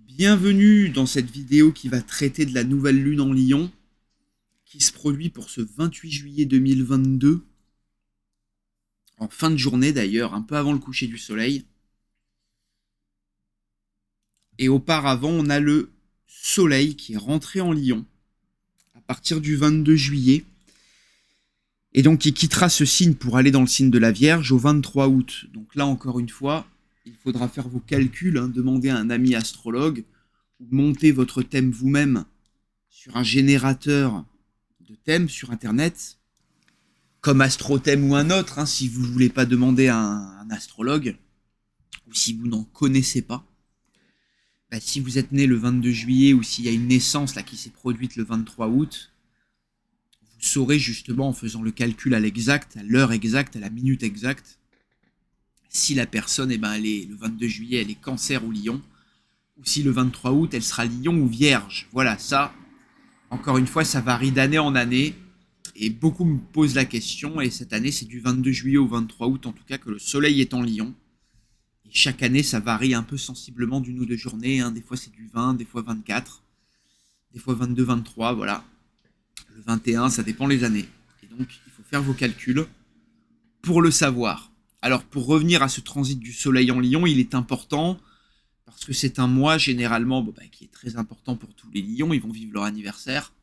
Bienvenue dans cette vidéo qui va traiter de la nouvelle lune en Lion, qui se produit pour ce 28 juillet 2022, en fin de journée d'ailleurs, un peu avant le coucher du soleil. Et auparavant, on a le soleil qui est rentré en Lion, à partir du 22 juillet, et donc il quittera ce signe pour aller dans le signe de la Vierge au 23 août. Donc là, encore une fois, il faudra faire vos calculs, demander à un ami astrologue, ou monter votre thème vous-même sur un générateur de thèmes sur Internet, comme AstroThème ou un autre, si vous ne voulez pas demander à un astrologue, ou si vous n'en connaissez pas. Si vous êtes né le 22 juillet, ou s'il y a une naissance là, qui s'est produite le 23 août, vous saurez justement en faisant le calcul à l'exact, à l'heure exacte, à la minute exacte, si la personne, elle est, le 22 juillet, elle est Cancer ou Lion, ou si le 23 août, elle sera Lion ou Vierge. Voilà, ça, encore une fois, ça varie d'année en année, et beaucoup me posent la question, et cette année, c'est du 22 juillet au 23 août, en tout cas, que le soleil est en Lion. Et chaque année, ça varie un peu sensiblement d'une ou deux journées, des fois c'est du 20, des fois 24, des fois 22, 23, voilà. Le 21, ça dépend les années. Et donc, il faut faire vos calculs pour le savoir. Alors, pour revenir à ce transit du soleil en Lion, il est important, parce que c'est un mois généralement qui est très important pour tous les lions, ils vont vivre leur anniversaire.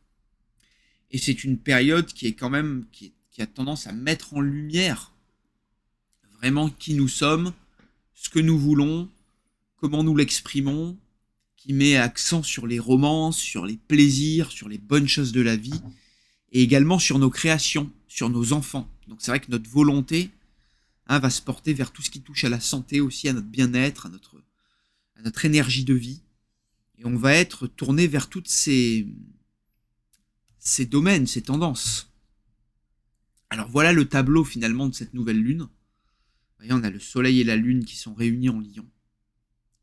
Et c'est une période qui est quand même, qui a tendance à mettre en lumière vraiment qui nous sommes, ce que nous voulons, comment nous l'exprimons, qui met accent sur les romances, sur les plaisirs, sur les bonnes choses de la vie, et également sur nos créations, sur nos enfants. Donc c'est vrai que notre volonté va se porter vers tout ce qui touche à la santé aussi, à notre bien-être, à notre énergie de vie. Et on va être tourné vers toutes ces domaines, ces tendances. Alors voilà le tableau finalement de cette nouvelle lune. Vous voyez, on a le soleil et la lune qui sont réunis en Lion.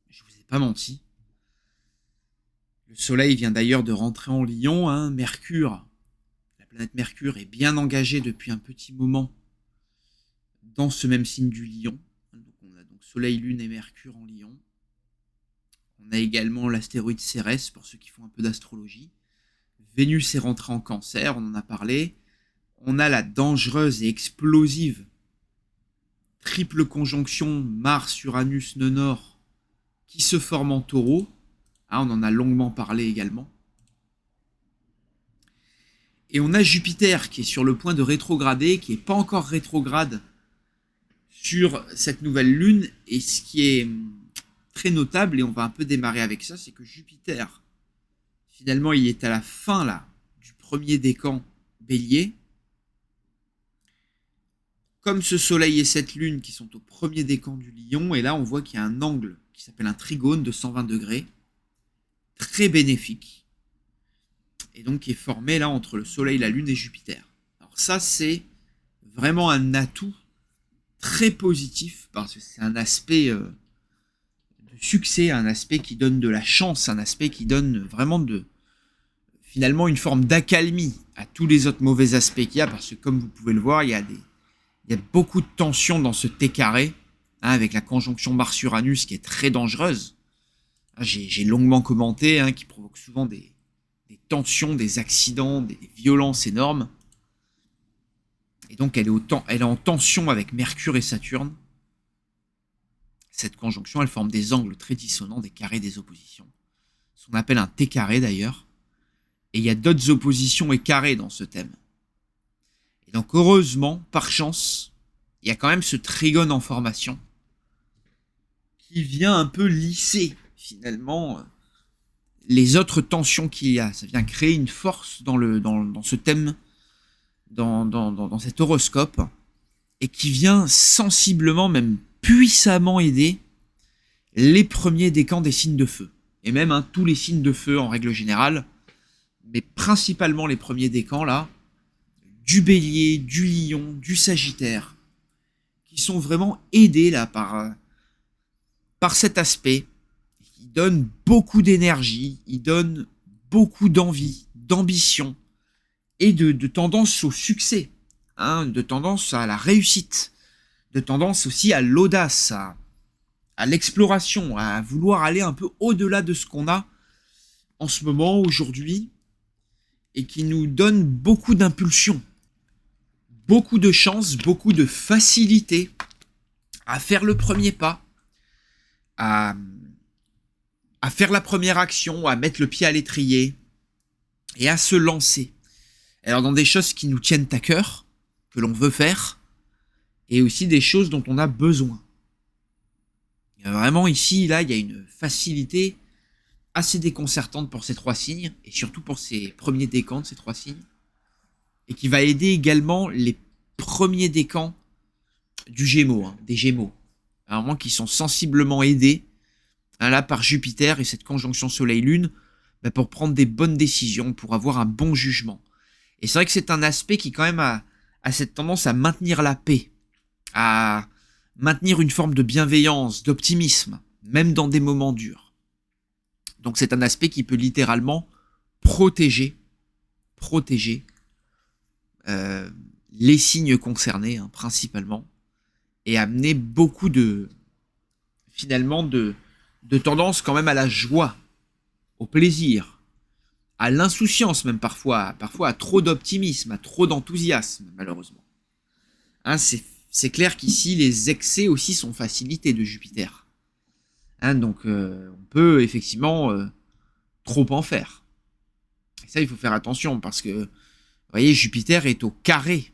Je ne vous ai pas menti. Le soleil vient d'ailleurs de rentrer en Lion. Mercure, la planète Mercure est bien engagée depuis un petit moment dans ce même signe du Lion. Donc on a donc soleil, lune et Mercure en Lion. On a également l'astéroïde Cérès, pour ceux qui font un peu d'astrologie. Vénus est rentrée en Cancer, on en a parlé. On a la dangereuse et explosive triple conjonction Mars-Uranus-Nœud Nord qui se forme en Taureau. On en a longuement parlé également. Et on a Jupiter qui est sur le point de rétrograder, qui n'est pas encore rétrograde sur cette nouvelle lune. Et ce qui est très notable, et on va un peu démarrer avec ça, c'est que Jupiter, finalement, il est à la fin là du premier décan Bélier. Comme ce soleil et cette lune qui sont au premier décan du Lion, et là on voit qu'il y a un angle qui s'appelle un trigone de 120 degrés, très bénéfique, et donc qui est formé là entre le soleil, la lune et Jupiter. Alors ça c'est vraiment un atout très positif, parce que c'est un aspect de succès, un aspect qui donne de la chance, un aspect qui donne vraiment finalement une forme d'accalmie à tous les autres mauvais aspects qu'il y a, parce que comme vous pouvez le voir, il y a beaucoup de tension dans ce T carré, avec la conjonction Mars-Uranus qui est très dangereuse. J'ai longuement commenté, qui provoque souvent des tensions, des accidents, des violences énormes. Et donc elle est en tension avec Mercure et Saturne. Cette conjonction, elle forme des angles très dissonants, des carrés, des oppositions. Ce qu'on appelle un T carré d'ailleurs. Et il y a d'autres oppositions et carrés dans ce thème. Et donc heureusement, par chance, il y a quand même ce trigone en formation qui vient un peu lisser finalement les autres tensions qu'il y a. Ça vient créer une force dans ce thème, dans cet horoscope, et qui vient sensiblement, même puissamment aider les premiers décans des signes de feu. Et même tous les signes de feu en règle générale, mais principalement les premiers décans là, du Bélier, du Lion, du Sagittaire, qui sont vraiment aidés là par cet aspect. Il donne beaucoup d'énergie, il donne beaucoup d'envie, d'ambition et de tendance au succès, de tendance à la réussite, de tendance aussi à l'audace, à l'exploration, à vouloir aller un peu au-delà de ce qu'on a en ce moment, aujourd'hui, et qui nous donne beaucoup d'impulsion, beaucoup de chance, beaucoup de facilité à faire le premier pas, à faire la première action, à mettre le pied à l'étrier et à se lancer. Alors dans des choses qui nous tiennent à cœur, que l'on veut faire, et aussi des choses dont on a besoin. Vraiment ici, là, il y a une facilité assez déconcertante pour ces 3 signes, et surtout pour ces premiers décans de ces 3 signes, et qui va aider également les premiers décans du Gémeaux, des Gémeaux, à un moment qui sont sensiblement aidés, là par Jupiter et cette conjonction Soleil-Lune, pour prendre des bonnes décisions, pour avoir un bon jugement. Et c'est vrai que c'est un aspect qui quand même a cette tendance à maintenir la paix, à maintenir une forme de bienveillance, d'optimisme, même dans des moments durs. Donc c'est un aspect qui peut littéralement protéger les signes concernés, principalement, et amener beaucoup finalement de tendance quand même à la joie, au plaisir, à l'insouciance même parfois à trop d'optimisme, à trop d'enthousiasme, malheureusement. C'est clair qu'ici, les excès aussi sont facilités de Jupiter. Donc on peut effectivement trop en faire. Et ça, il faut faire attention, parce que, vous voyez, Jupiter est au carré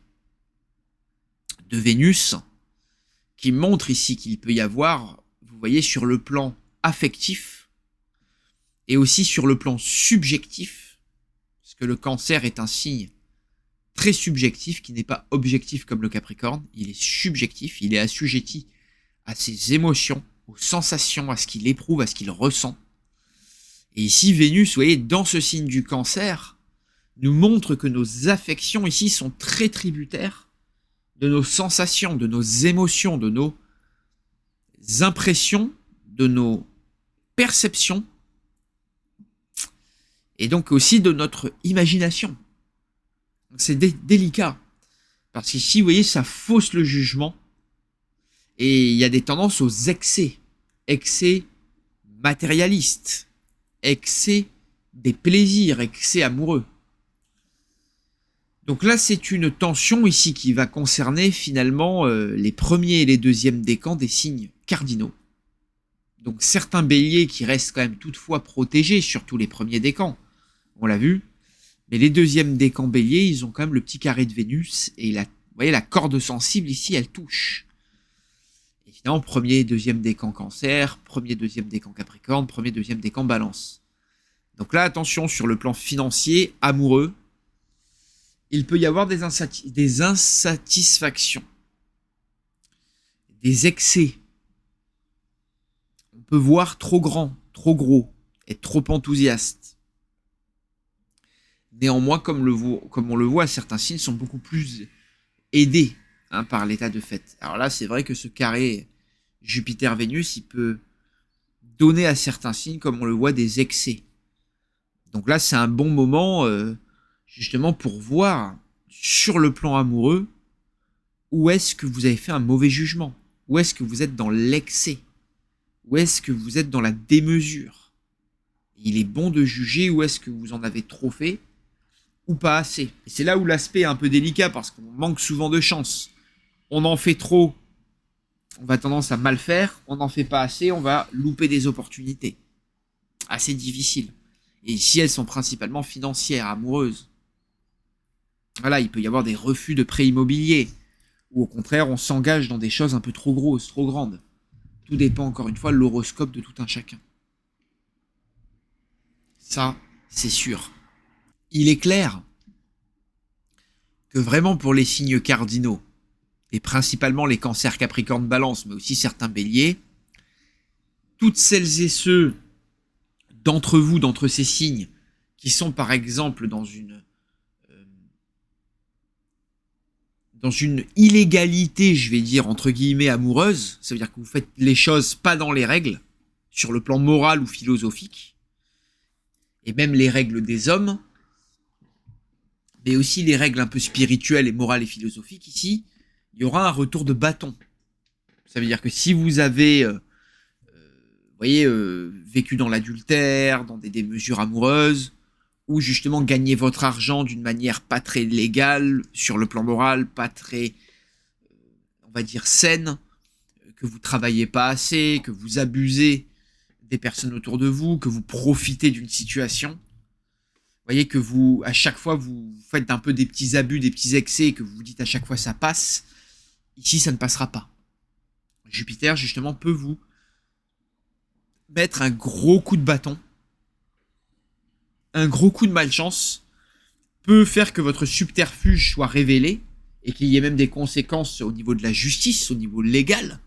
de Vénus, qui montre ici qu'il peut y avoir, vous voyez, sur le plan affectif, et aussi sur le plan subjectif, parce que le Cancer est un signe très subjectif, qui n'est pas objectif comme le Capricorne, il est subjectif, il est assujetti à ses émotions, aux sensations, à ce qu'il éprouve, à ce qu'il ressent. Et ici, Vénus, vous voyez, dans ce signe du Cancer, nous montre que nos affections ici sont très tributaires de nos sensations, de nos émotions, de nos impressions, de nos perceptions, et donc aussi de notre imagination. C'est délicat, parce qu'ici, vous voyez, ça fausse le jugement, et il y a des tendances aux excès matérialistes, excès des plaisirs, excès amoureux. Donc là, c'est une tension ici qui va concerner finalement les premiers et les deuxièmes décans des signes cardinaux. Donc certains béliers qui restent quand même toutefois protégés, surtout les premiers décans, on l'a vu, mais les deuxièmes décans béliers, ils ont quand même le petit carré de Vénus, et vous voyez, la corde sensible ici, elle touche. Et finalement, premier et deuxième décan Cancer, premier, deuxième décan Capricorne, premier, deuxième décan Balance. Donc là, attention, sur le plan financier, amoureux, il peut y avoir des insatisfactions, des excès. On peut voir trop grand, trop gros, être trop enthousiaste. Néanmoins, comme on le voit, certains signes sont beaucoup plus aidés par l'état de fait. Alors là, c'est vrai que ce carré Jupiter-Vénus, il peut donner à certains signes, comme on le voit, des excès. Donc là, c'est un bon moment, justement, pour voir, sur le plan amoureux, où est-ce que vous avez fait un mauvais jugement, où est-ce que vous êtes dans l'excès, où est-ce que vous êtes dans la démesure. Il est bon de juger où est-ce que vous en avez trop fait, ou pas assez. Et c'est là où l'aspect est un peu délicat, parce qu'on manque souvent de chance. On en fait trop, on va tendance à mal faire, on n'en fait pas assez, on va louper des opportunités. Assez difficile. Et ici, elles sont principalement financières, amoureuses. Voilà, il peut y avoir des refus de prêts immobiliers, ou au contraire, on s'engage dans des choses un peu trop grosses, trop grandes. Tout dépend, encore une fois, de l'horoscope de tout un chacun. Ça, c'est sûr. Il est clair que vraiment pour les signes cardinaux, et principalement les cancers, capricorne, balance, mais aussi certains béliers, toutes celles et ceux d'entre vous, d'entre ces signes, qui sont par exemple dans une illégalité, je vais dire, entre guillemets, amoureuse, ça veut dire que vous faites les choses pas dans les règles, sur le plan moral ou philosophique, et même les règles des hommes, mais aussi les règles un peu spirituelles et morales et philosophiques, ici, il y aura un retour de bâton. Ça veut dire que si vous avez voyez, vécu dans l'adultère, dans des démesures amoureuses, ou justement gagner votre argent d'une manière pas très légale, sur le plan moral, pas très, on va dire, saine, que vous travaillez pas assez, que vous abusez des personnes autour de vous, que vous profitez d'une situation. Vous voyez que vous, à chaque fois, vous faites un peu des petits abus, des petits excès, que vous vous dites à chaque fois ça passe. Ici, ça ne passera pas. Jupiter, justement, peut vous mettre un gros coup de bâton, un gros coup de malchance, peut faire que votre subterfuge soit révélé et qu'il y ait même des conséquences au niveau de la justice, au niveau légal.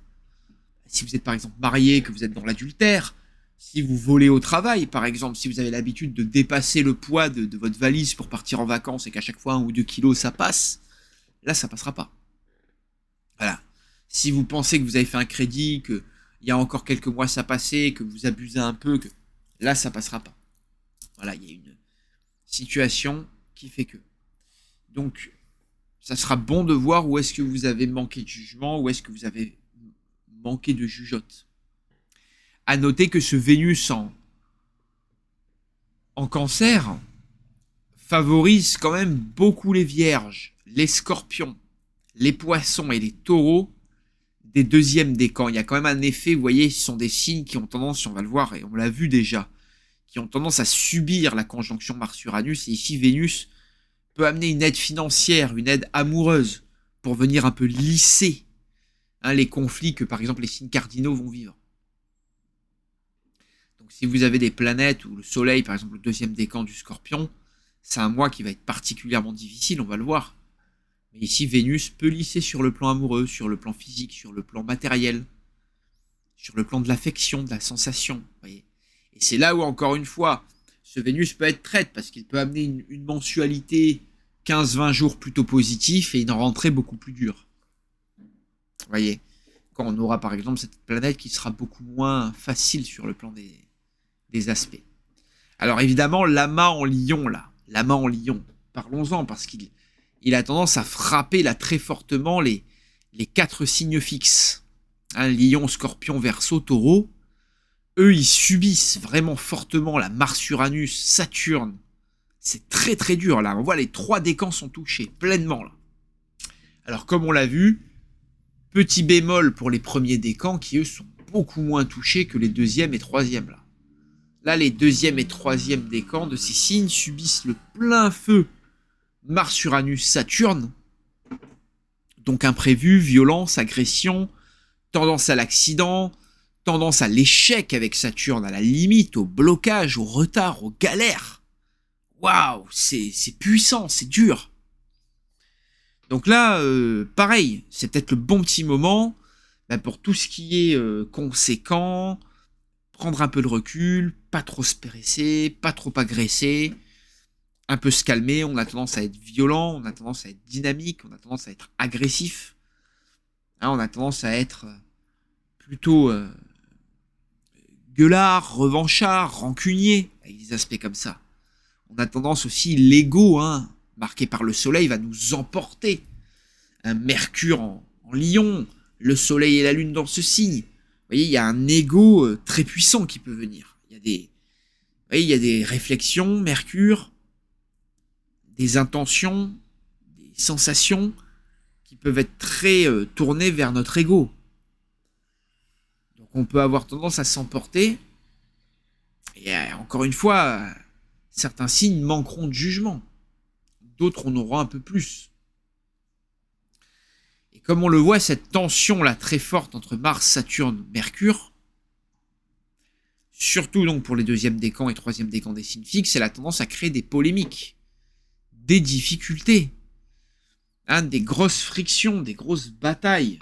Si vous êtes par exemple marié, que vous êtes dans l'adultère, si vous volez au travail, par exemple, si vous avez l'habitude de dépasser le poids de votre valise pour partir en vacances et qu'à chaque fois 1 ou 2 kilos ça passe, là ça passera pas. Voilà. Si vous pensez que vous avez fait un crédit, qu'il y a encore quelques mois ça passait, que vous abusez un peu, que là ça passera pas. Voilà, il y a une situation qui fait que. Donc, ça sera bon de voir où est-ce que vous avez manqué de jugement, où est-ce que vous avez manqué de jugeote. À noter que ce Vénus en cancer favorise quand même beaucoup les vierges, les scorpions, les poissons et les taureaux des deuxièmes décans. Il y a quand même un effet, vous voyez, ce sont des signes qui ont tendance, on va le voir et on l'a vu déjà, qui ont tendance à subir la conjonction Mars-Uranus. Et ici, Vénus peut amener une aide financière, une aide amoureuse, pour venir un peu lisser les conflits que, par exemple, les signes cardinaux vont vivre. Donc, si vous avez des planètes ou le Soleil, par exemple, le deuxième décan du Scorpion, c'est un mois qui va être particulièrement difficile, on va le voir. Mais ici, Vénus peut lisser sur le plan amoureux, sur le plan physique, sur le plan matériel, sur le plan de l'affection, de la sensation, vous voyez. Et c'est là où, encore une fois, ce Vénus peut être traite, parce qu'il peut amener une mensualité 15-20 jours plutôt positif et une rentrée beaucoup plus dure. Vous voyez, quand on aura par exemple cette planète qui sera beaucoup moins facile sur le plan des aspects. Alors évidemment, l'amas en lion, là, l'amas en lion, parlons-en, parce qu'il a tendance à frapper là très fortement les 4 signes fixes. Lion, Scorpion, Verseau, Taureau. Eux, ils subissent vraiment fortement la Mars-Uranus, Saturne. C'est très très dur là. On voit les 3 décans sont touchés pleinement là. Alors comme on l'a vu, petit bémol pour les premiers décans qui eux sont beaucoup moins touchés que les deuxièmes et troisièmes là. Là, les deuxième et troisième décans de ces signes subissent le plein feu Mars-Uranus, Saturne. Donc imprévu, violence, agression, tendance à l'accident, tendance à l'échec avec Saturne, à la limite, au blocage, au retard, aux galères. Waouh, c'est puissant, c'est dur. Donc là, pareil, c'est peut-être le bon petit moment pour tout ce qui est conséquent, prendre un peu de recul, pas trop se presser, pas trop agresser, un peu se calmer. On a tendance à être violent, on a tendance à être dynamique, on a tendance à être agressif. On a tendance à être plutôt gueulard, revanchard, rancunier, avec des aspects comme ça. On a tendance aussi, l'ego, marqué par le soleil, va nous emporter. Un Mercure en lion, le soleil et la lune dans ce signe. Vous voyez, il y a un ego très puissant qui peut venir. Il y a des réflexions, Mercure, des intentions, des sensations qui peuvent être très tournées vers notre ego. Donc on peut avoir tendance à s'emporter. Et encore une fois, certains signes manqueront de jugement. D'autres en auront un peu plus. Et comme on le voit, cette tension là très forte entre Mars, Saturne, Mercure, surtout donc pour les deuxièmes décans et troisième décans des signes fixes, elle a tendance à créer des polémiques, des difficultés, des grosses frictions, des grosses batailles,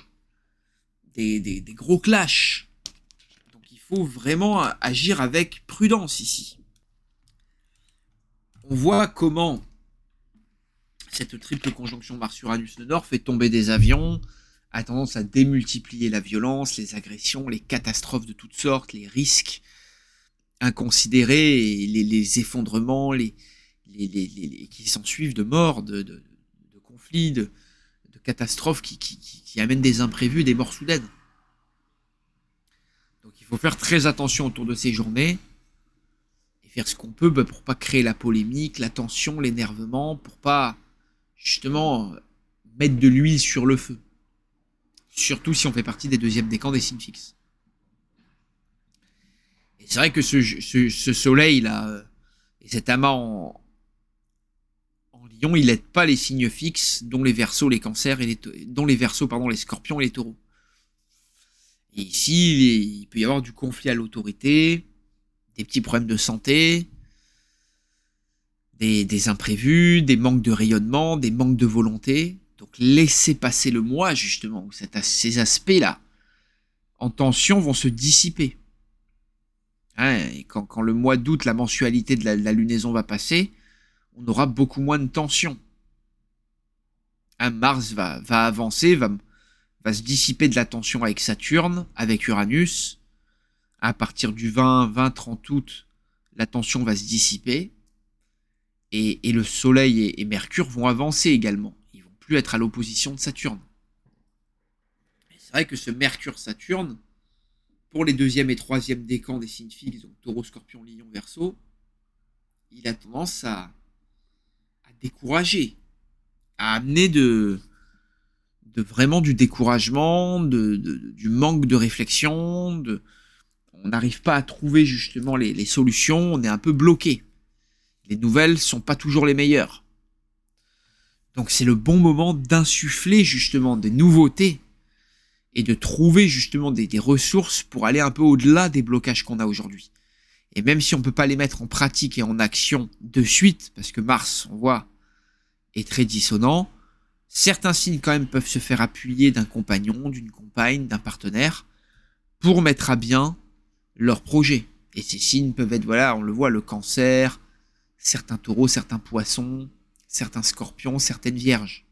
des gros clashs. Donc il faut vraiment agir avec prudence ici. On voit comment cette triple conjonction Mars-Uranus le Nord fait tomber des avions, a tendance à démultiplier la violence, les agressions, les catastrophes de toutes sortes, les risques inconsidérés, et les effondrements, qui s'ensuivent de morts, de conflits, de catastrophes qui amènent des imprévus, des morts soudaines. Donc il faut faire très attention autour de ces journées et faire ce qu'on peut pour pas créer la polémique, la tension, l'énervement, pour pas justement mettre de l'huile sur le feu. Surtout si on fait partie des deuxièmes décans des signes fixes. Et c'est vrai que ce soleil là et cet amas en Lion, il n'aide pas les signes fixes, dont les Verseaux, les Cancers et les Scorpions et les Taureaux. Et ici, il peut y avoir du conflit à l'autorité, des petits problèmes de santé, des imprévus, des manques de rayonnement, des manques de volonté. Donc laissez passer le mois, justement, où ces aspects-là, en tension, vont se dissiper. Hein, et quand le mois d'août, la mensualité de la lunaison va passer, on aura beaucoup moins de tension. Hein, Mars va avancer, va se dissiper de la tension avec Saturne, avec Uranus. À partir du 20-30 août, la tension va se dissiper. Et le Soleil et Mercure vont avancer également. Ils vont plus être à l'opposition de Saturne. C'est vrai que ce Mercure-Saturne, pour les deuxième et troisième décans des signes fixes, donc Taureau, Scorpion, Lion, Verseau, il a tendance à décourager, à amener vraiment du découragement, du manque de réflexion, on n'arrive pas à trouver justement les solutions, on est un peu bloqué. Les nouvelles sont pas toujours les meilleures. Donc c'est le bon moment d'insuffler justement des nouveautés et de trouver justement des ressources pour aller un peu au-delà des blocages qu'on a aujourd'hui. Et même si on ne peut pas les mettre en pratique et en action de suite, parce que Mars, on voit, est très dissonant, certains signes quand même peuvent se faire appuyer d'un compagnon, d'une compagne, d'un partenaire, pour mettre à bien leur projet. Et ces signes peuvent être, voilà, on le voit, le Cancer, certains Taureaux, certains Poissons, certains Scorpions, certaines Vierges.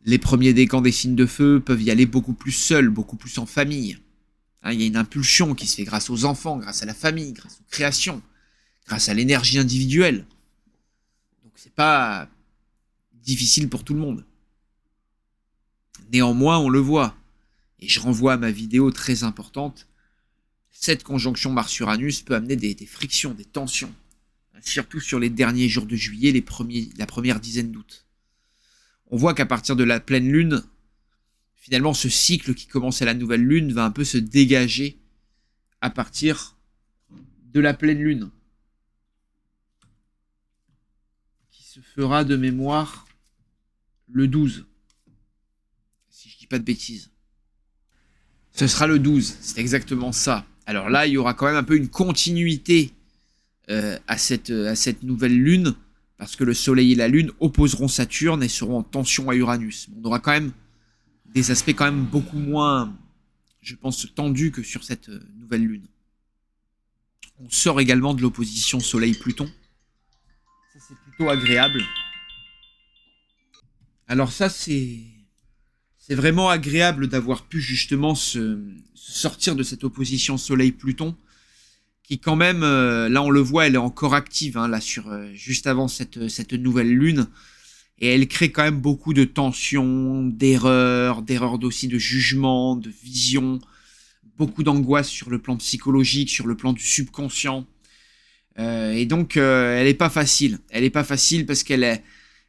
Les premiers décans des signes de feu peuvent y aller beaucoup plus seuls, beaucoup plus en famille. Hein, il y a une impulsion qui se fait grâce aux enfants, grâce à la famille, grâce aux créations, grâce à l'énergie individuelle. Donc c'est pas difficile pour tout le monde. Néanmoins, on le voit, et je renvoie à ma vidéo très importante, cette conjonction Mars-Uranus peut amener des frictions, des tensions, surtout sur les derniers jours de juillet, la première dizaine d'août. On voit qu'à partir de la pleine lune, finalement ce cycle qui commence à la nouvelle lune va un peu se dégager à partir de la pleine lune, qui se fera de mémoire le 12, si je dis pas de bêtises. Ce sera le 12, c'est exactement ça. Alors là, il y aura quand même un peu une continuité à cette nouvelle lune, parce que le Soleil et la Lune opposeront Saturne et seront en tension à Uranus. On aura quand même des aspects quand même beaucoup moins, je pense, tendus que sur cette nouvelle lune. On sort également de l'opposition Soleil-Pluton. Ça, c'est plutôt agréable. Alors ça, c'est vraiment agréable d'avoir pu justement se sortir de cette opposition Soleil-Pluton, qui quand même, là on le voit, elle est encore active, hein, là juste avant cette nouvelle lune, et elle crée quand même beaucoup de tensions, d'erreurs aussi de jugement, de vision, beaucoup d'angoisse sur le plan psychologique, sur le plan du subconscient, et donc elle est pas facile. Elle est pas facile parce qu'elle est,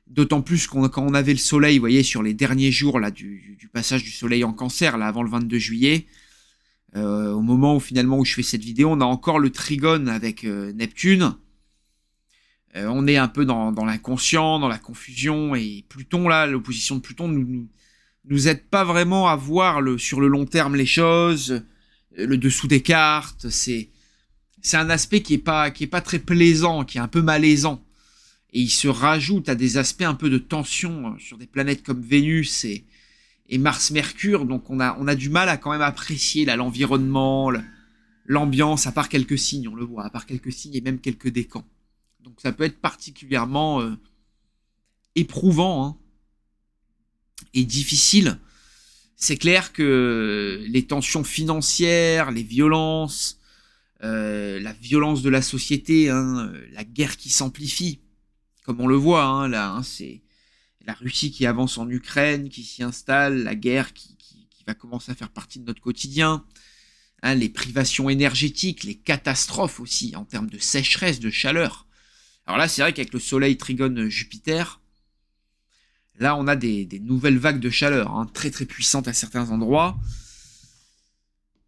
d'autant plus quand on avait le soleil, vous voyez, sur les derniers jours là du passage du soleil en Cancer, là avant le 22 juillet, au moment où finalement où je fais cette vidéo, on a encore le trigone avec Neptune. On est un peu dans l'inconscient, dans la confusion, et Pluton là, l'opposition de Pluton nous aide pas vraiment à voir sur le long terme les choses, le dessous des cartes. C'est un aspect qui est pas très plaisant, qui est un peu malaisant, et il se rajoute à des aspects un peu de tension sur des planètes comme Vénus et Mars-Mercure, donc on a du mal à quand même apprécier l'environnement, l'ambiance, à part quelques signes, on le voit, à part quelques signes et même quelques décans. Donc ça peut être particulièrement éprouvant, hein, et difficile. C'est clair que les tensions financières, les violences, la violence de la société, hein, la guerre qui s'amplifie, comme on le voit, hein, là, hein, c'est la Russie qui avance en Ukraine, qui s'y installe, la guerre qui va commencer à faire partie de notre quotidien, Hein, les privations énergétiques, les catastrophes aussi, en termes de sécheresse, de chaleur. Alors là, c'est vrai qu'avec le Soleil trigone Jupiter, là, on a des nouvelles vagues de chaleur, hein, très très puissantes à certains endroits.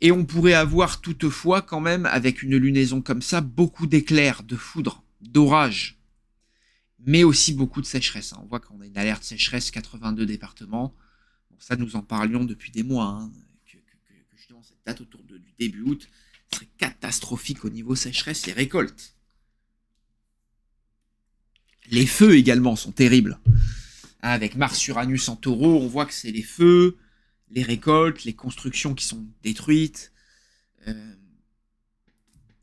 Et on pourrait avoir toutefois, quand même, avec une lunaison comme ça, beaucoup d'éclairs, de foudre, d'orages, mais aussi beaucoup de sécheresse. On voit qu'on a une alerte sécheresse 82 départements. Bon, ça, nous en parlions depuis des mois, hein, que justement cette date autour du début août serait catastrophique au niveau sécheresse et récolte. Les feux également sont terribles. Avec Mars-Uranus en taureau, on voit que c'est les feux, les récoltes, les constructions qui sont détruites.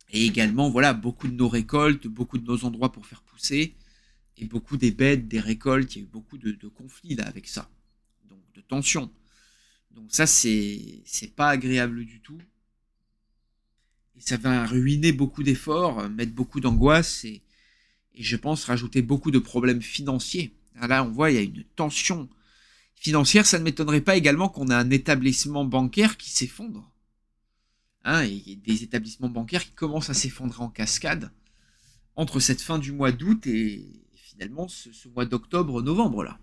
Et également, voilà, beaucoup de nos récoltes, beaucoup de nos endroits pour faire pousser, et beaucoup des bêtes, des récoltes. Il y a eu beaucoup de conflits là avec ça, donc de tensions. Donc ça, c'est pas agréable du tout. Et ça va ruiner beaucoup d'efforts, mettre beaucoup d'angoisse et je pense rajouter beaucoup de problèmes financiers. Là, on voit, il y a une tension financière. Ça ne m'étonnerait pas également qu'on ait un établissement bancaire qui s'effondre. Hein, et des établissements bancaires qui commencent à s'effondrer en cascade entre cette fin du mois d'août et finalement ce mois d'octobre-novembre là.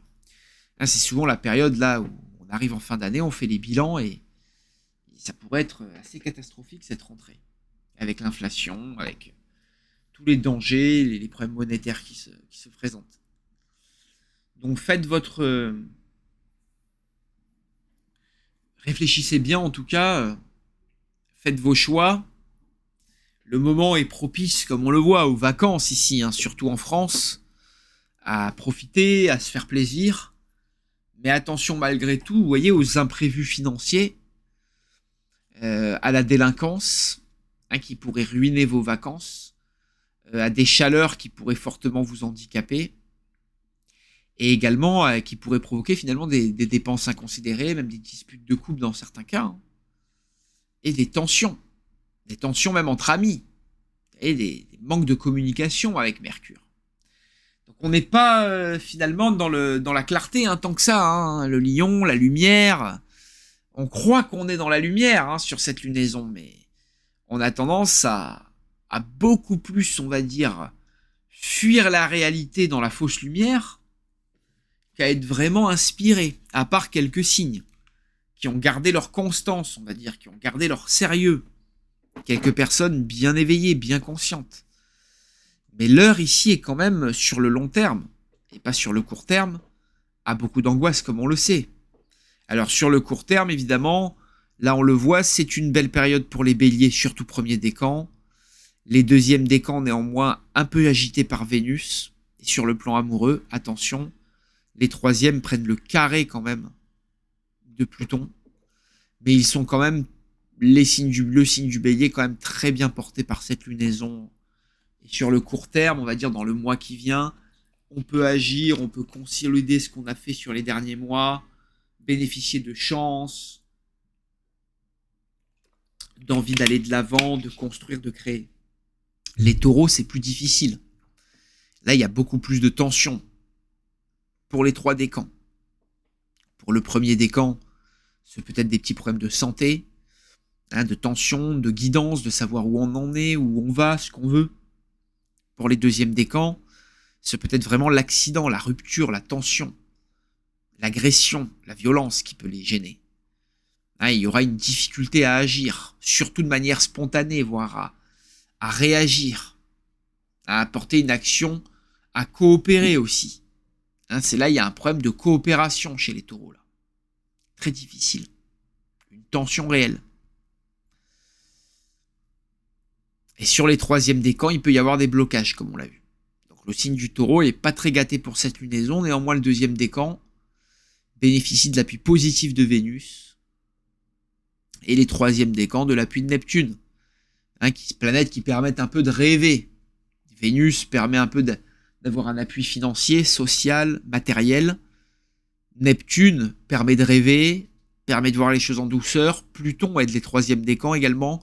Hein, c'est souvent la période là où on arrive en fin d'année, on fait les bilans et ça pourrait être assez catastrophique cette rentrée. Avec l'inflation, avec tous les dangers, les problèmes monétaires qui se présentent. Donc faites votre... réfléchissez bien en tout cas, faites vos choix. Le moment est propice, comme on le voit, aux vacances ici, hein, surtout en France, à profiter, à se faire plaisir. Mais attention malgré tout, vous voyez, aux imprévus financiers, à la délinquance, hein, qui pourrait ruiner vos vacances, à des chaleurs qui pourraient fortement vous handicaper, et également qui pourraient provoquer finalement des dépenses inconsidérées, même des disputes de couple dans certains cas, hein, et des tensions même entre amis, et des manques de communication avec Mercure. Donc on n'est pas finalement dans la clarté, hein, tant que ça, hein, le lion, la lumière. On croit qu'on est dans la lumière, hein, sur cette lunaison, mais on a tendance à beaucoup plus, on va dire, fuir la réalité dans la fausse lumière qu'à être vraiment inspiré, à part quelques signes qui ont gardé leur constance, on va dire, qui ont gardé leur sérieux. Quelques personnes bien éveillées, bien conscientes. Mais l'heure ici est quand même sur le long terme, et pas sur le court terme, a beaucoup d'angoisse comme on le sait. Alors sur le court terme, évidemment, là on le voit, c'est une belle période pour les béliers, surtout premier décan. Les deuxièmes décans néanmoins un peu agités par Vénus. Et sur le plan amoureux, attention, les troisièmes prennent le carré quand même de Pluton. Mais ils sont quand même, le signe du bélier, quand même très bien porté par cette lunaison. Et sur le court terme, on va dire dans le mois qui vient, on peut agir, on peut consolider ce qu'on a fait sur les derniers mois, bénéficier de chance, d'envie d'aller de l'avant, de construire, de créer. Les taureaux, c'est plus difficile. Là, il y a beaucoup plus de tension pour les trois décans. Pour le premier décan, c'est peut-être des petits problèmes de santé, hein, de tension, de guidance, de savoir où on en est, où on va, ce qu'on veut. Pour les deuxièmes décans, c'est peut-être vraiment l'accident, la rupture, la tension, l'agression, la violence qui peut les gêner. Hein, il y aura une difficulté à agir, surtout de manière spontanée, voire à réagir, à apporter une action, à coopérer aussi. Hein, c'est là, il y a un problème de coopération chez les taureaux. Là. Très difficile. Une tension réelle. Et sur les troisièmes décans, il peut y avoir des blocages, comme on l'a vu. Donc le signe du taureau n'est pas très gâté pour cette lunaison. Néanmoins, le deuxième décan bénéficie de l'appui positif de Vénus. Et les troisièmes décans de l'appui de Neptune. Hein, planète qui permettent un peu de rêver. Vénus permet un peu d'avoir un appui financier, social, matériel. Neptune permet de rêver, permet de voir les choses en douceur. Pluton aide les troisièmes décans également,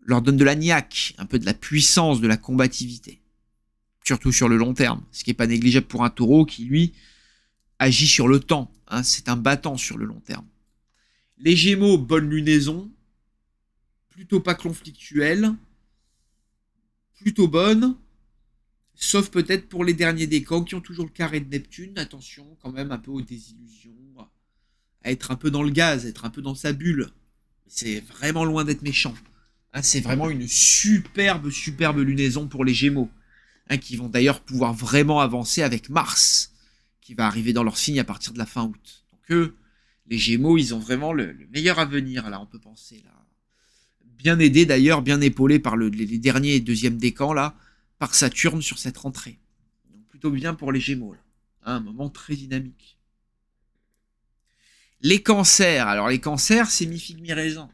leur donne de la niaque, un peu de la puissance, de la combativité. Surtout sur le long terme, ce qui n'est pas négligeable pour un taureau qui, lui, agit sur le temps. Hein, c'est un battant sur le long terme. Les Gémeaux, bonne lunaison. plutôt pas conflictuelle, plutôt bonne, sauf peut-être pour les derniers décans qui ont toujours le carré de Neptune. Attention quand même un peu aux désillusions, à être un peu dans le gaz, à être un peu dans sa bulle. C'est vraiment loin d'être méchant. Hein, c'est vraiment une superbe, superbe lunaison pour les Gémeaux, hein, qui vont d'ailleurs pouvoir vraiment avancer avec Mars, qui va arriver dans leur signe à partir de la fin août. Donc eux, les Gémeaux, ils ont vraiment le meilleur avenir, là, on peut penser. Là. Bien aidés d'ailleurs, bien épaulés par les derniers et deuxièmes décans, là, par Saturne sur cette rentrée. Donc plutôt bien pour les Gémeaux, là. Hein, un moment très dynamique. Les cancers, alors les cancers, c'est mi-figue, mi-raisin.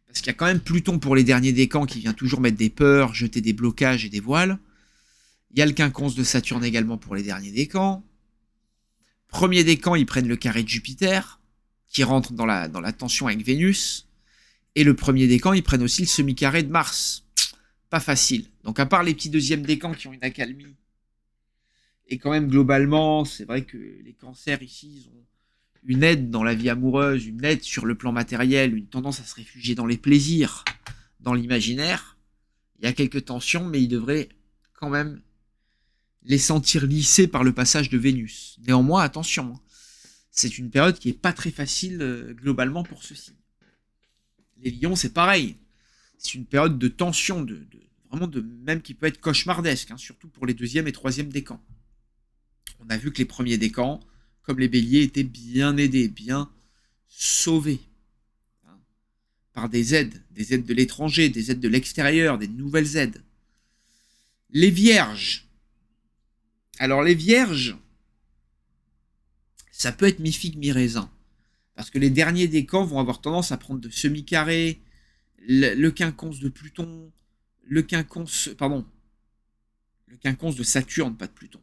Parce qu'il y a quand même Pluton pour les derniers décans qui vient toujours mettre des peurs, jeter des blocages et des voiles. Il y a le quinconce de Saturne également pour les derniers décans. Premier décan, ils prennent le carré de Jupiter, qui rentre dans la tension avec Vénus. Et le premier décan, ils prennent aussi le semi-carré de Mars. Pas facile. Donc à part les petits deuxièmes décans qui ont une accalmie, et quand même globalement, c'est vrai que les cancers ici, ils ont une aide dans la vie amoureuse, une aide sur le plan matériel, une tendance à se réfugier dans les plaisirs, dans l'imaginaire. Il y a quelques tensions, mais ils devraient quand même les sentir lissés par le passage de Vénus. Néanmoins, attention, c'est une période qui n'est pas très facile globalement pour ceux-ci. Les lions, c'est pareil. C'est une période de tension, vraiment même qui peut être cauchemardesque, hein, surtout pour les deuxième et troisième décans. On a vu que les premiers décans, comme les béliers, étaient bien aidés, bien sauvés, hein, par des aides de l'étranger, des aides de l'extérieur, des nouvelles aides. Les vierges. Alors les vierges, ça peut être mi-figue, mi-raisin. Parce que les derniers décans vont avoir tendance à prendre de semi-carrés, le quinconce de Pluton, le quinconce de Saturne, pas de Pluton.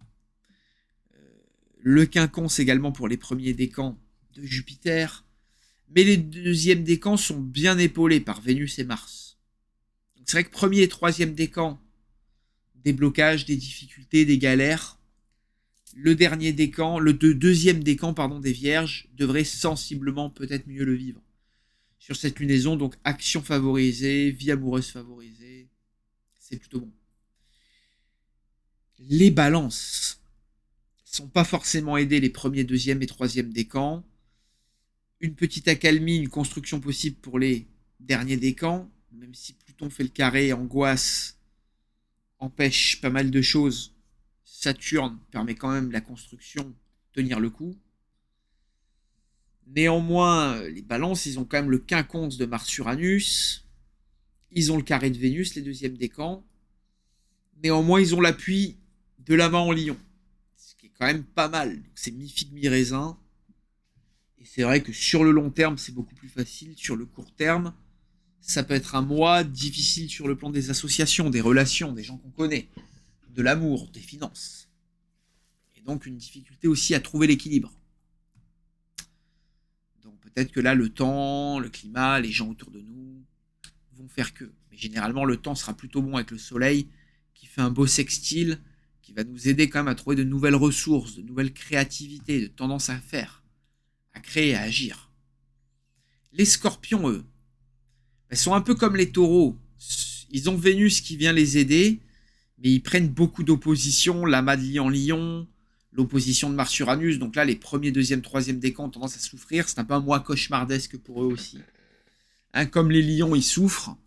Le quinconce également pour les premiers décans de Jupiter. Mais les deuxièmes décans sont bien épaulés par Vénus et Mars. Donc c'est vrai que premier et troisième décans, des blocages, des difficultés, des galères. Le dernier décan, deuxième décan des Vierges devrait sensiblement peut-être mieux le vivre. Sur cette lunaison, donc action favorisée, vie amoureuse favorisée, c'est plutôt bon. Les balances sont pas forcément aidés les premiers, deuxième et troisième décans. Une petite accalmie, une construction possible pour les derniers décans, même si Pluton fait le carré, angoisse, empêche pas mal de choses. Saturne permet quand même la construction, tenir le coup. Néanmoins, les balances, ils ont quand même le quinconce de Mars-Uranus. Ils ont le carré de Vénus, les deuxièmes décans. Néanmoins, ils ont l'appui de la main en lion. Ce qui est quand même pas mal. Donc, c'est mi-figue, mi-raisin. Et c'est vrai que sur le long terme, c'est beaucoup plus facile. Sur le court terme, ça peut être un mois difficile sur le plan des associations, des relations, des gens qu'on connaît, de l'amour, des finances. Et donc une difficulté aussi à trouver l'équilibre. Donc peut-être que là, le temps, le climat, les gens autour de nous vont faire que. Mais généralement, le temps sera plutôt bon avec le soleil, qui fait un beau sextile, qui va nous aider quand même à trouver de nouvelles ressources, de nouvelles créativités, de tendances à faire, à créer, à agir. Les scorpions, eux, ils sont un peu comme les taureaux. Ils ont Vénus qui vient les aider, mais ils prennent beaucoup d'opposition, l'amas de Lion en Lion, l'opposition de Mars-Uranus. Donc là, les premiers, deuxième, troisième décans ont tendance à souffrir. C'est un peu un mois cauchemardesque pour eux aussi. Hein, comme les lions, ils souffrent.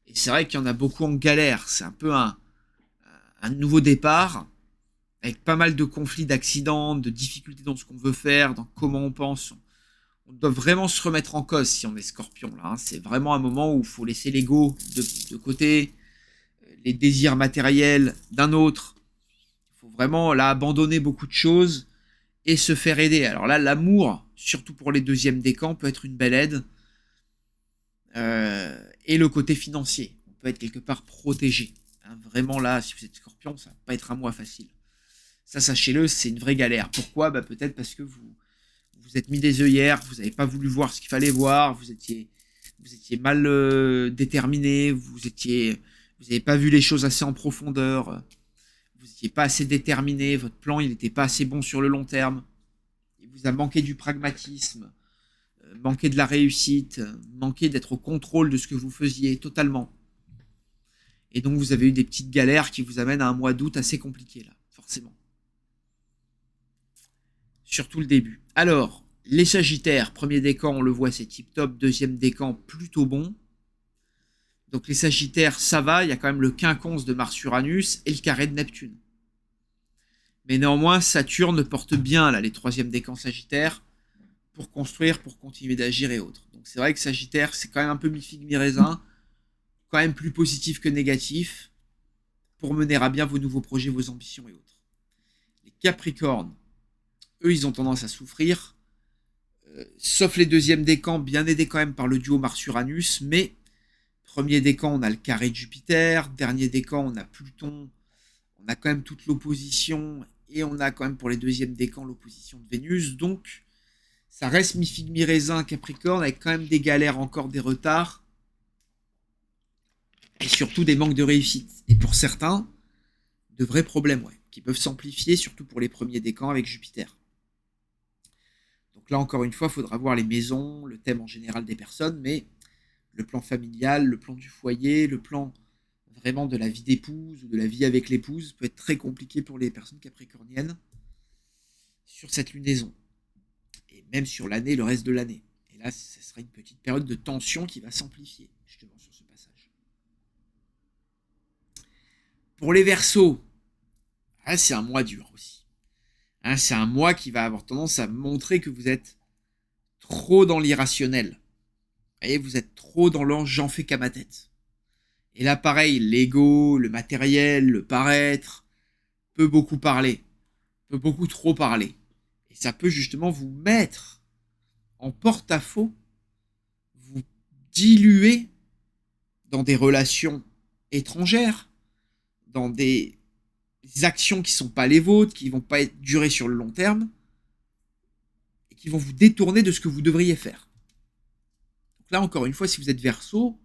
Et c'est vrai qu'il y en a beaucoup en galère. C'est un peu un nouveau départ, avec pas mal de conflits, d'accidents, de difficultés dans ce qu'on veut faire, dans comment on pense. On doit vraiment se remettre en cause si on est scorpion. Là, hein. C'est vraiment un moment où il faut laisser l'ego de côté, les désirs matériels d'un autre. Il faut vraiment là abandonner beaucoup de choses et se faire aider. Alors là, l'amour, surtout pour les deuxièmes décans, peut être une belle aide. Et le côté financier, on peut être quelque part protégé. Hein, vraiment là, si vous êtes scorpion, ça va pas être un mois facile. Ça, sachez-le, c'est une vraie galère. Pourquoi ? Peut-être parce que vous êtes mis des œillères, vous n'avez pas voulu voir ce qu'il fallait voir, vous étiez mal déterminé, vous n'avez pas vu les choses assez en profondeur, vous n'étiez pas assez déterminé, votre plan il n'était pas assez bon sur le long terme, il vous a manqué du pragmatisme, manquer de la réussite, manquer d'être au contrôle de ce que vous faisiez totalement. Et donc vous avez eu des petites galères qui vous amènent à un mois d'août assez compliqué là, forcément. Surtout le début. Alors, les Sagittaires, premier décan, on le voit, c'est tip top. Deuxième décan, plutôt bon. Donc les Sagittaires, ça va, il y a quand même le quinconce de Mars-Uranus et le carré de Neptune. Mais néanmoins, Saturne porte bien là les troisièmes décans Sagittaires pour construire, pour continuer d'agir et autres. Donc c'est vrai que Sagittaire, c'est quand même un peu mi-figue, mi-raisin, quand même plus positif que négatif, pour mener à bien vos nouveaux projets, vos ambitions et autres. Les Capricornes, eux, ils ont tendance à souffrir, sauf les deuxièmes décans, bien aidés quand même par le duo Mars-Uranus, mais premier décan, on a le carré de Jupiter, dernier décan, on a Pluton, on a quand même toute l'opposition, et on a quand même pour les deuxièmes décans l'opposition de Vénus, donc ça reste mi-figue, mi-raisin Capricorne, avec quand même des galères, encore des retards, et surtout des manques de réussite. Et pour certains, de vrais problèmes, ouais, qui peuvent s'amplifier, surtout pour les premiers décans avec Jupiter. Donc là, encore une fois, il faudra voir les maisons, le thème en général des personnes, mais le plan familial, le plan du foyer, le plan vraiment de la vie d'épouse ou de la vie avec l'épouse peut être très compliqué pour les personnes capricorniennes sur cette lunaison. Et même sur l'année, le reste de l'année. Et là, ce sera une petite période de tension qui va s'amplifier, justement, sur ce passage. Pour les Verseaux, c'est un mois dur aussi. C'est un mois qui va avoir tendance à montrer que vous êtes trop dans l'irrationnel. Et vous êtes trop dans l'ange j'en fais qu'à ma tête. Et là, pareil, l'ego, le matériel, le paraître, peut beaucoup parler. Peut beaucoup trop parler. Et ça peut justement vous mettre en porte-à-faux, vous diluer dans des relations étrangères, dans des actions qui ne sont pas les vôtres, qui ne vont pas durer sur le long terme, et qui vont vous détourner de ce que vous devriez faire. Donc là, encore une fois, si vous êtes Verseau,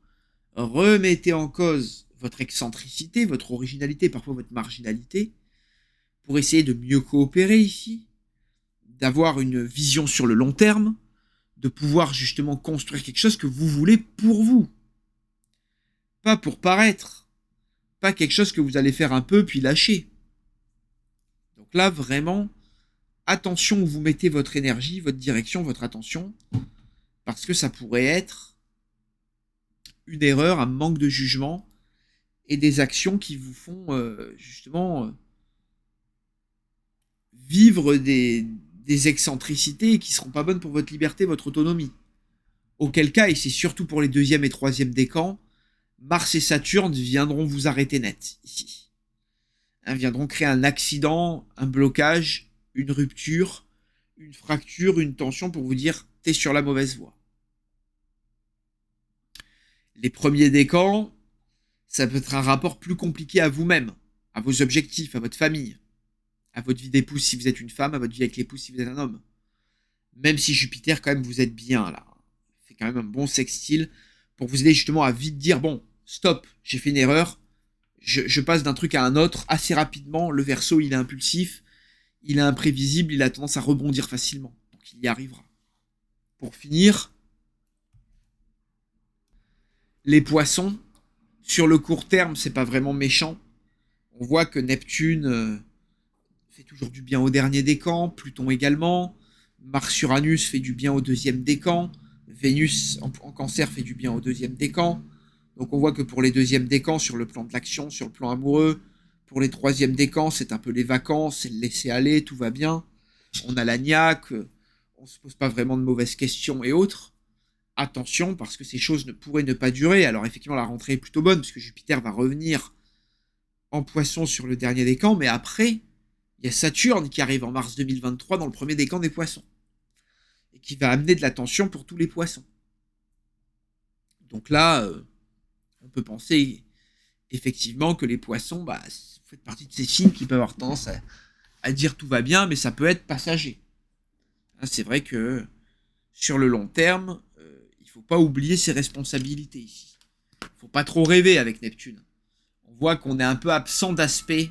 remettez en cause votre excentricité, votre originalité, parfois votre marginalité, pour essayer de mieux coopérer ici, d'avoir une vision sur le long terme, de pouvoir justement construire quelque chose que vous voulez pour vous. Pas pour paraître. Pas quelque chose que vous allez faire un peu puis lâcher. Donc là, vraiment, attention où vous mettez votre énergie, votre direction, votre attention, parce que ça pourrait être une erreur, un manque de jugement et des actions qui vous font justement vivre des excentricités qui ne seront pas bonnes pour votre liberté, votre autonomie. Auquel cas, et c'est surtout pour les deuxième et troisième décans, Mars et Saturne viendront vous arrêter net ici. Viendront créer un accident, un blocage, une rupture, une fracture, une tension pour vous dire « t'es sur la mauvaise voie ». Les premiers décans, ça peut être un rapport plus compliqué à vous-même, à vos objectifs, à votre famille, à votre vie d'épouse si vous êtes une femme, à votre vie avec l'épouse si vous êtes un homme. Même si Jupiter, quand même, vous êtes bien là. Fait quand même un bon sextile pour vous aider justement à vite dire « bon, stop, j'ai fait une erreur, je passe d'un truc à un autre assez rapidement. » Le Verseau, il est impulsif, il est imprévisible, il a tendance à rebondir facilement. Donc il y arrivera. Pour finir, les Poissons, sur le court terme, c'est pas vraiment méchant. On voit que Neptune fait toujours du bien au dernier décan, Pluton également, Mars-Uranus fait du bien au deuxième décan, Vénus en Cancer fait du bien au deuxième décan. Donc on voit que pour les deuxièmes décans, sur le plan de l'action, sur le plan amoureux, pour les troisièmes décans, c'est un peu les vacances, c'est le laisser aller, tout va bien. On a la niaque, on se pose pas vraiment de mauvaises questions et autres. Attention, parce que ces choses ne pourraient ne pas durer. Alors effectivement, la rentrée est plutôt bonne, parce que Jupiter va revenir en Poisson sur le dernier décan, mais après, il y a Saturne qui arrive en mars 2023 dans le premier décan des Poissons, et qui va amener de la tension pour tous les Poissons. Donc là, on peut penser effectivement que les Poissons, vous faites partie de ces signes qui peuvent avoir tendance à dire tout va bien, mais ça peut être passager. C'est vrai que sur le long terme, il ne faut pas oublier ses responsabilités ici. Il ne faut pas trop rêver avec Neptune. On voit qu'on est un peu absent d'aspects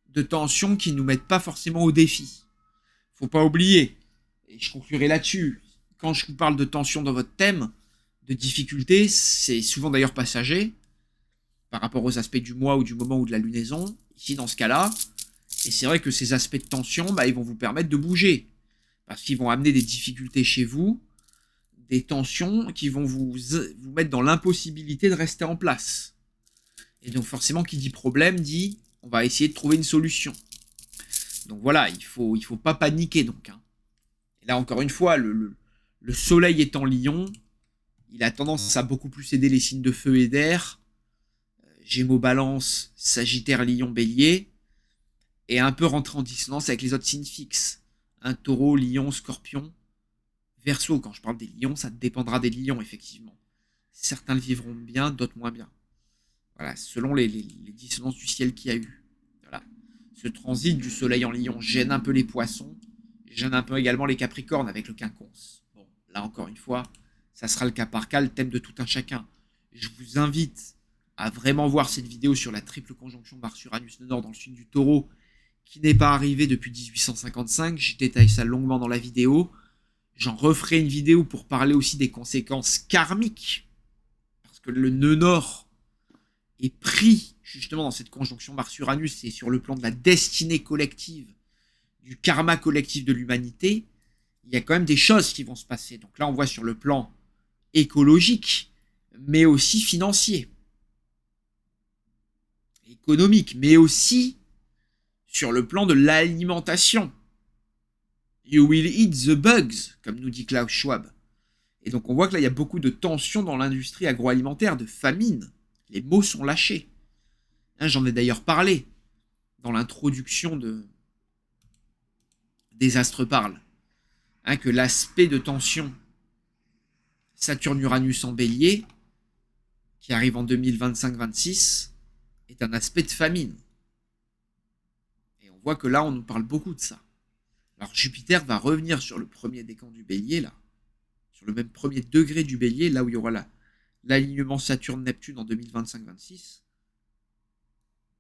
de tension qui ne nous mettent pas forcément au défi. Il ne faut pas oublier, et je conclurai là-dessus, quand je vous parle de tension dans votre thème, de difficulté, c'est souvent d'ailleurs passager, par rapport aux aspects du mois ou du moment ou de la lunaison, ici dans ce cas-là. Et c'est vrai que ces aspects de tension, ils vont vous permettre de bouger, parce qu'ils vont amener des difficultés chez vous, des tensions qui vont vous mettre dans l'impossibilité de rester en place. Et donc forcément, qui dit problème, dit on va essayer de trouver une solution. Donc voilà, il faut pas paniquer donc. Hein. Et là encore une fois, le soleil étant Lion, il a tendance à beaucoup plus aider les signes de feu et d'air. Gémeaux, Balance, Sagittaire, Lion, Bélier. Et un peu rentrer en dissonance avec les autres signes fixes. Un Taureau, Lion, Scorpion. Verseau, quand je parle des lions, ça dépendra des lions, effectivement. Certains le vivront bien, d'autres moins bien. Voilà, selon les dissonances du ciel qu'il y a eu. Voilà. Ce transit du soleil en lion gêne un peu les poissons, gêne un peu également les capricornes avec le quinconce. Bon, là encore une fois, ça sera le cas par cas, le thème de tout un chacun. Je vous invite à vraiment voir cette vidéo sur la triple conjonction Mars-Uranus Nord dans le signe du Taureau, qui n'est pas arrivée depuis 1855. Je détaille ça longuement dans la vidéo. J'en referai une vidéo pour parler aussi des conséquences karmiques. Parce que le nœud nord est pris justement dans cette conjonction Mars-Uranus et sur le plan de la destinée collective, du karma collectif de l'humanité, il y a quand même des choses qui vont se passer. Donc là, on voit sur le plan écologique, mais aussi financier, économique, mais aussi sur le plan de l'alimentation. You will eat the bugs, comme nous dit Klaus Schwab. Et donc on voit que là, il y a beaucoup de tensions dans l'industrie agroalimentaire, de famine. Les mots sont lâchés. Hein, j'en ai d'ailleurs parlé dans l'introduction des Astres parlent. Hein, que l'aspect de tension Saturne-Uranus en Bélier, qui arrive en 2025-26, est un aspect de famine. Et on voit que là, on nous parle beaucoup de ça. Alors Jupiter va revenir sur le premier décan du Bélier, là, sur le même premier degré du Bélier, là où il y aura l'alignement Saturne-Neptune en 2025-26,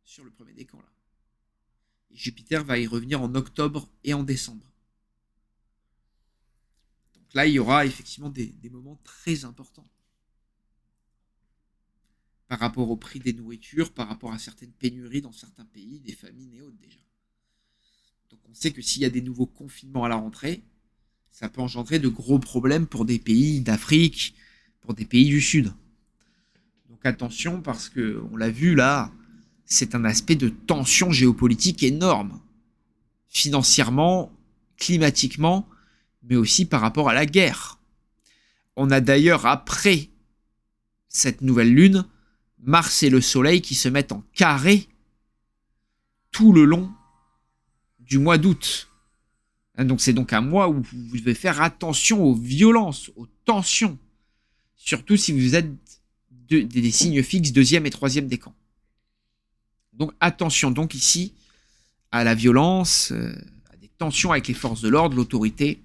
sur le premier décan, là. Et Jupiter va y revenir en octobre et en décembre. Donc là, il y aura effectivement des moments très importants. Par rapport au prix des nourritures, par rapport à certaines pénuries dans certains pays, des famines et autres déjà. Donc on sait que s'il y a des nouveaux confinements à la rentrée, ça peut engendrer de gros problèmes pour des pays d'Afrique, pour des pays du Sud. Donc attention, parce que on l'a vu là, c'est un aspect de tension géopolitique énorme. Financièrement, climatiquement, mais aussi par rapport à la guerre. On a d'ailleurs, après cette nouvelle lune, Mars et le Soleil qui se mettent en carré tout le long du mois d'août. Donc c'est donc un mois où vous devez faire attention aux violences, aux tensions, surtout si vous êtes des signes fixes, deuxième et troisième décan. Donc attention donc ici à la violence, à des tensions avec les forces de l'ordre, l'autorité,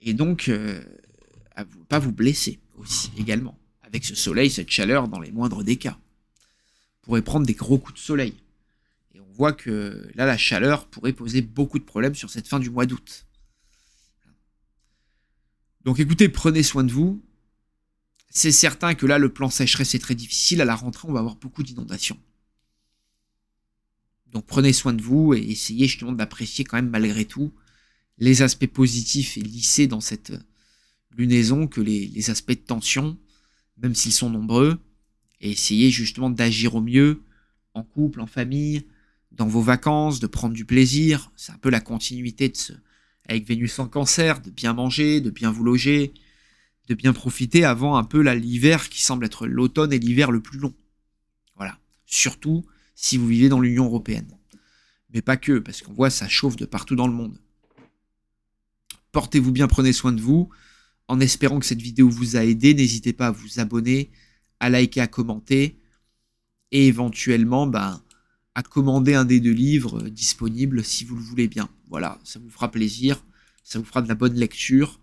et donc à ne pas vous blesser aussi également, avec ce soleil, cette chaleur dans les moindres des cas. Vous pourrez prendre des gros coups de soleil. Et on voit que là, la chaleur pourrait poser beaucoup de problèmes sur cette fin du mois d'août. Donc écoutez, prenez soin de vous. C'est certain que là, le plan sécheresse est très difficile. À la rentrée, on va avoir beaucoup d'inondations. Donc prenez soin de vous et essayez justement d'apprécier quand même malgré tout les aspects positifs et lissés dans cette lunaison que les aspects de tension, même s'ils sont nombreux, et essayez justement d'agir au mieux en couple, en famille, dans vos vacances, de prendre du plaisir. C'est un peu la continuité avec Vénus en Cancer, de bien manger, de bien vous loger, de bien profiter avant un peu l'hiver qui semble être l'automne et l'hiver le plus long. Voilà. Surtout si vous vivez dans l'Union européenne. Mais pas que, parce qu'on voit ça chauffe de partout dans le monde. Portez-vous bien, prenez soin de vous. En espérant que cette vidéo vous a aidé, n'hésitez pas à vous abonner, à liker, à commenter, et éventuellement à commander un des 2 livres disponibles si vous le voulez bien. Voilà, ça vous fera plaisir, ça vous fera de la bonne lecture,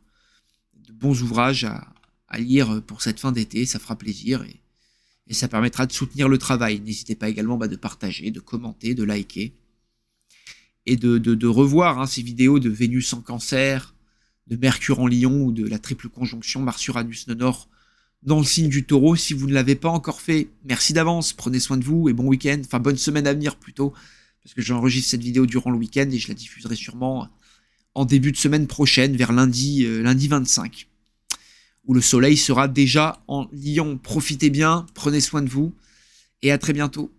de bons ouvrages à lire pour cette fin d'été, ça fera plaisir et ça permettra de soutenir le travail. N'hésitez pas également de partager, de commenter, de liker et de revoir ces vidéos de Vénus en Cancer, Mercure en Lion ou de la triple conjonction Mars-Uranus-Nord dans le signe du Taureau. Si vous ne l'avez pas encore fait, merci d'avance, prenez soin de vous et bon week-end, enfin bonne semaine à venir plutôt, parce que j'enregistre cette vidéo durant le week-end et je la diffuserai sûrement en début de semaine prochaine, vers lundi 25, où le soleil sera déjà en Lion. Profitez bien, prenez soin de vous et à très bientôt.